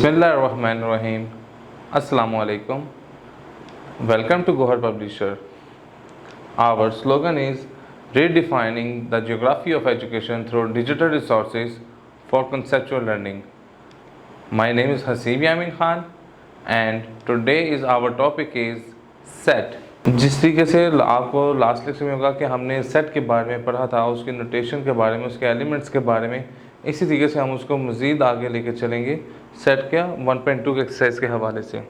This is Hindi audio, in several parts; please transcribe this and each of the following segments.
बिस्मिल्लाहिर्रहमानिर्रहीम। अस्सलामु अलैकुम। Welcome to Gohar Publisher. Our slogan is redefining the geography of education through digital resources for conceptual learning. My name is Hasib Yamin Khan and today is our topic is set. जिस तरीके से आपको लास्ट लेक्चर में होगा कि हमने सेट के बारे में पढ़ा था, उसके नोटेशन के बारे में, उसके एलिमेंट्स के बारे में, इसी तरीके से हम उसको मज़ीद आगे लेके चलेंगे सेट के 1.2 के एक्सरसाइज के हवाले से।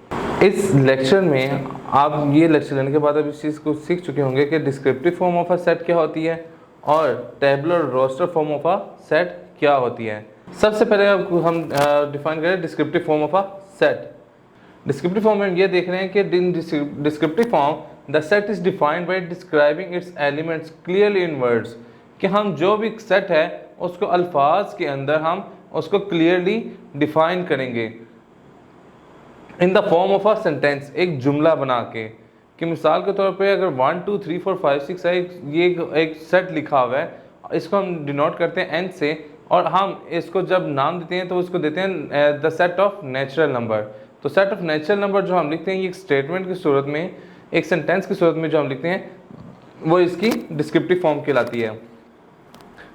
इस लेक्चर में आप ये लेक्चर लेने के बाद अब इस चीज़ को सीख चुके होंगे कि descriptive form of a set क्या होती है और tabular roster form of a set क्या होती है। सबसे पहले हम डिफाइन करें descriptive form of a set. Descriptive form में हम ये देख रहे हैं कि descriptive form the set is defined by describing its elements clearly in words, कि हम जो भी सेट है उसको अल्फाज के अंदर हम उसको क्लियरली डिफाइन करेंगे in the form of a sentence, एक जुमला बना के। कि मिसाल के तौर पे अगर 1 2 3 4 5 6 है, ये एक सेट लिखा हुआ है, इसको हम डिनोट करते हैं n से, और हम इसको जब नाम देते हैं तो उसको देते हैं the set of natural number. तो सेट ऑफ नेचुरल नंबर जो हम लिखते हैं ये एक स्टेटमेंट की सूरत में, एक सेंटेंस की सूरत में जो हम लिखते हैं वो इसकी डिस्क्रिप्टिव फॉर्म कहलाती है।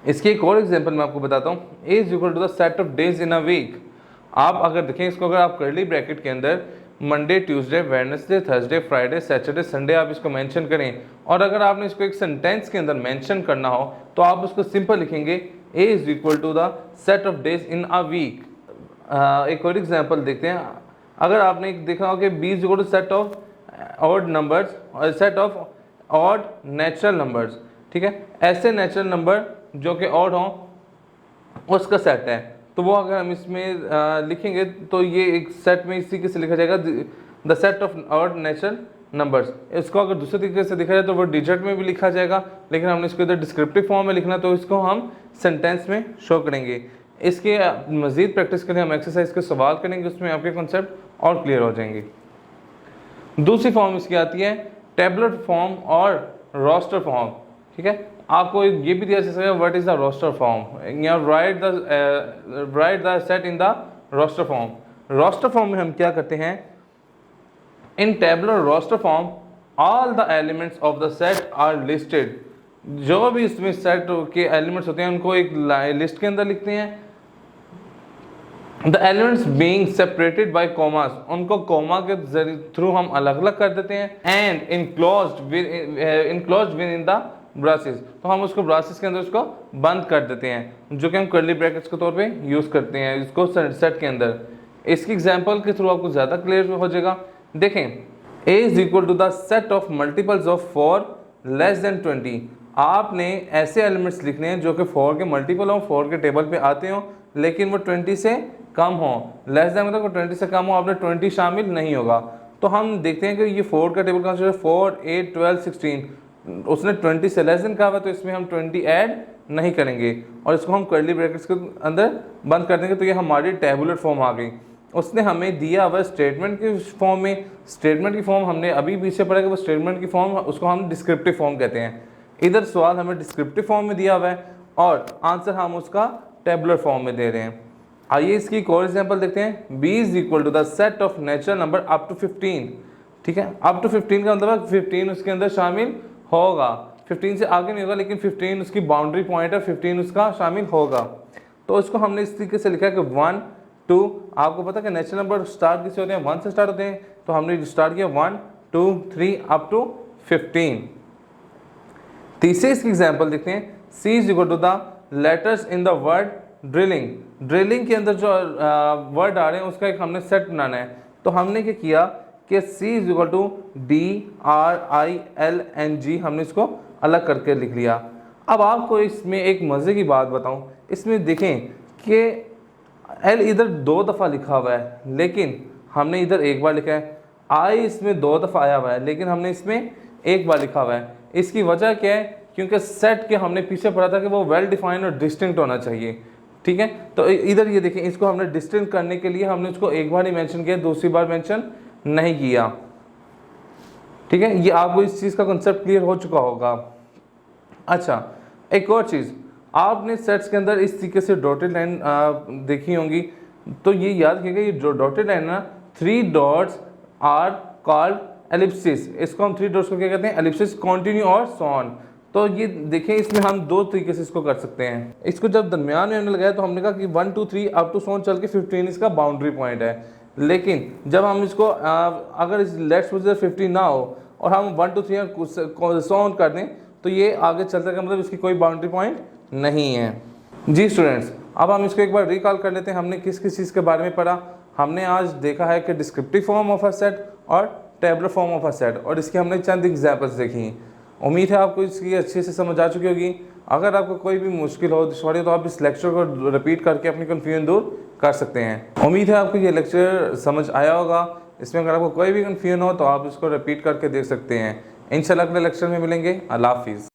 इसकी एक और एग्जांपल मैं आपको बताता हूँ। A is equal to the set of days in a week. आप अगर देखें इसको, अगर आप कर्ली ब्रैकेट के अंदर Monday, Tuesday, Wednesday, Thursday, Friday, Saturday, Sunday आप इसको मेंशन करें, और अगर आपने इसको एक सेंटेंस के अंदर मेंशन करना हो तो आप उसको सिंपल लिखेंगे A is equal to the set of days in a week. एक और एग्जांपल देखते हैं। अगर आपने देखा हो कि B is equal to set of odd numbers और set of odd natural numbers, ठीक है, ऐसे नेचुरल नंबर जो कि ऑड हों उसका सेट है, तो वो अगर हम इसमें लिखेंगे तो ये एक सेट में इसी से लिखा जाएगा the set of odd natural numbers. इसको अगर दूसरे तरीके से लिखा जाए तो वो डिजिट में भी लिखा जाएगा, लेकिन हमने इसको इधर डिस्क्रिप्टिव फॉर्म में लिखना, तो इसको हम सेंटेंस में शो करेंगे। इसके मज़ीद प्रैक्टिस के लिए हम एक्सरसाइज के सवाल करेंगे, उसमें आपके कॉन्सेप्ट और क्लियर हो जाएंगे। दूसरी फॉर्म इसकी आती है टेबुलर फॉर्म और रोस्टर फॉर्म, ठीक है। आपको ये भी दिया जा सकता है what is the roster form, या write the set in the roster form. Roster form में हम क्या करते हैं, in tabular roster form all the elements of the set are listed. जो भी इसमें सेट के एलिमेंट्स होते हैं उनको एक लिस्ट के अंदर लिखते हैं। The elements being separated by commas, उनको कॉमा के थ्रू हम अलग अलग कर देते हैं। And enclosed with in the braces, तो हम उसको ब्रासेस के अंदर उसको बंद कर देते हैं, जो कि हम कर्ली ब्रैकेट्स के तौर पे यूज़ करते हैं इसको सेट के अंदर। इसकी एग्जांपल के थ्रू आपको ज़्यादा क्लियर हो जाएगा। देखें, A is equal to the set of multiples of 4 less than 20। आपने ऐसे एलिमेंट्स लिखने हैं जो कि 4 के मल्टीपल हों, 4 के टेबल पे आते हों, लेकिन वो 20 से कम हो। लेस देन मतलब 20 से कम हो, आपने 20 शामिल नहीं होगा। तो हम देखते हैं कि ये 4 का टेबल कौन सा है, 4 8 12 16, उसने 20 से लेस देन कहा हुआ, तो इसमें हम 20 ऐड नहीं करेंगे और इसको हम कर्ली ब्रैकेट्स के अंदर बंद कर देंगे। तो ये हमारी टेबुलर फॉर्म आ गई। उसने हमें दिया हुआ स्टेटमेंट की फॉर्म में, स्टेटमेंट की फॉर्म हमने अभी पीछे पढ़ा कि वो स्टेटमेंट की फॉर्म, उसको हम डिस्क्रिप्टिव फॉर्म कहते हैं। इधर सवाल हमें डिस्क्रिप्टिव फॉर्म में दिया हुआ है और आंसर हम उसका टेबुलर फॉर्म में दे रहे हैं। आइए इसकी एक और एग्जाम्पल देखते हैं। B is equal to the set of natural number up to 15, ठीक है। अप टू 15 का मतलब 15 उसके अंदर शामिल होगा, 15 से आगे नहीं होगा, लेकिन 15 उसकी बाउंड्री पॉइंट है, 15 उसका शामिल होगा। तो इसको हमने इस तरीके से लिखा है कि 1 2, आपको पता है कि नेचुरल नंबर स्टार्ट किससे होते हैं, 1 से स्टार्ट होते हैं, तो हमने स्टार्ट किया 1 2 3 अप टू 15। तीसरे इसकी एग्जाम्पल देखते हैं। C is equal to the letters in the word drilling. Drilling के अंदर जो वर्ड आ रहे हैं उसका एक हमने सेट बनाना है। तो हमने क्या किया कि C is equal to DRILNG, हमने इसको अलग करके लिख लिया। अब आपको इसमें एक मज़े की बात बताऊं, इसमें देखें कि L इधर 2 दफ़ा लिखा हुआ है, लेकिन हमने इधर एक बार लिखा है। I इसमें 2 दफ़ा आया हुआ है, लेकिन हमने इसमें एक बार लिखा हुआ है। इसकी वजह क्या है, क्योंकि सेट के हमने पीछे पढ़ा था कि वो वेल डिफाइंड और डिस्टिंक्ट होना चाहिए, ठीक है। तो इधर ये देखें, इसको हमने डिस्टिंक्ट करने के लिए हमने उसको एक बार ही मेंशन किया, दूसरी बार मेंशन नहीं किया, ठीक है। ये आपको इस चीज़ का कंसेप्ट क्लियर हो चुका होगा। अच्छा, एक और चीज़, आपने सेट्स के अंदर इस तरीके से डॉटेड लाइन देखी होंगी। तो ये याद रखिएगा, ये जो डॉटेड लाइन है ना, 3 डॉट्स आर कॉल्ड एलिप्सिस। इसको हम 3 डॉट्स को क्या कहते हैं? एलिप्सिस, कंटिन्यू और सो ऑन। तो ये देखिए, इसमें हम 2 तरीके से इसको कर सकते हैं। इसको जब दरमियान में हमने लगाया तो हमने कहा कि 1 2 3 अप टू सो ऑन चल के 15 इसका बाउंड्री पॉइंट है। लेकिन जब हम इसको अगर इस लेट्स सपोज 15 ना हो और हम 1 2 3 सो ऑन कर दें तो ये आगे चलने का मतलब इसकी कोई बाउंड्री पॉइंट नहीं है। जी स्टूडेंट्स, अब हम इसको एक बार रिकॉल कर लेते हैं। हमने किस किस चीज़ के बारे में पढ़ा? हमने आज देखा है कि descriptive form of a set और tabular form of a set, और इसकी हमने चंद एग्जांपल्स देखी। उम्मीद है आपको इसकी अच्छे से समझ आ चुकी होगी। अगर आपको कोई भी मुश्किल हो, दुश्वारी हो, तो आप इस लेक्चर को रिपीट करके अपनी कन्फ्यूजन दूर कर सकते हैं। उम्मीद है आपको ये लेक्चर समझ आया होगा। इसमें अगर आपको कोई भी कन्फ्यूजन हो तो आप इसको रिपीट करके देख सकते हैं। इंशाल्लाह अगले लेक्चर में मिलेंगे। अल्लाह हाफिज़।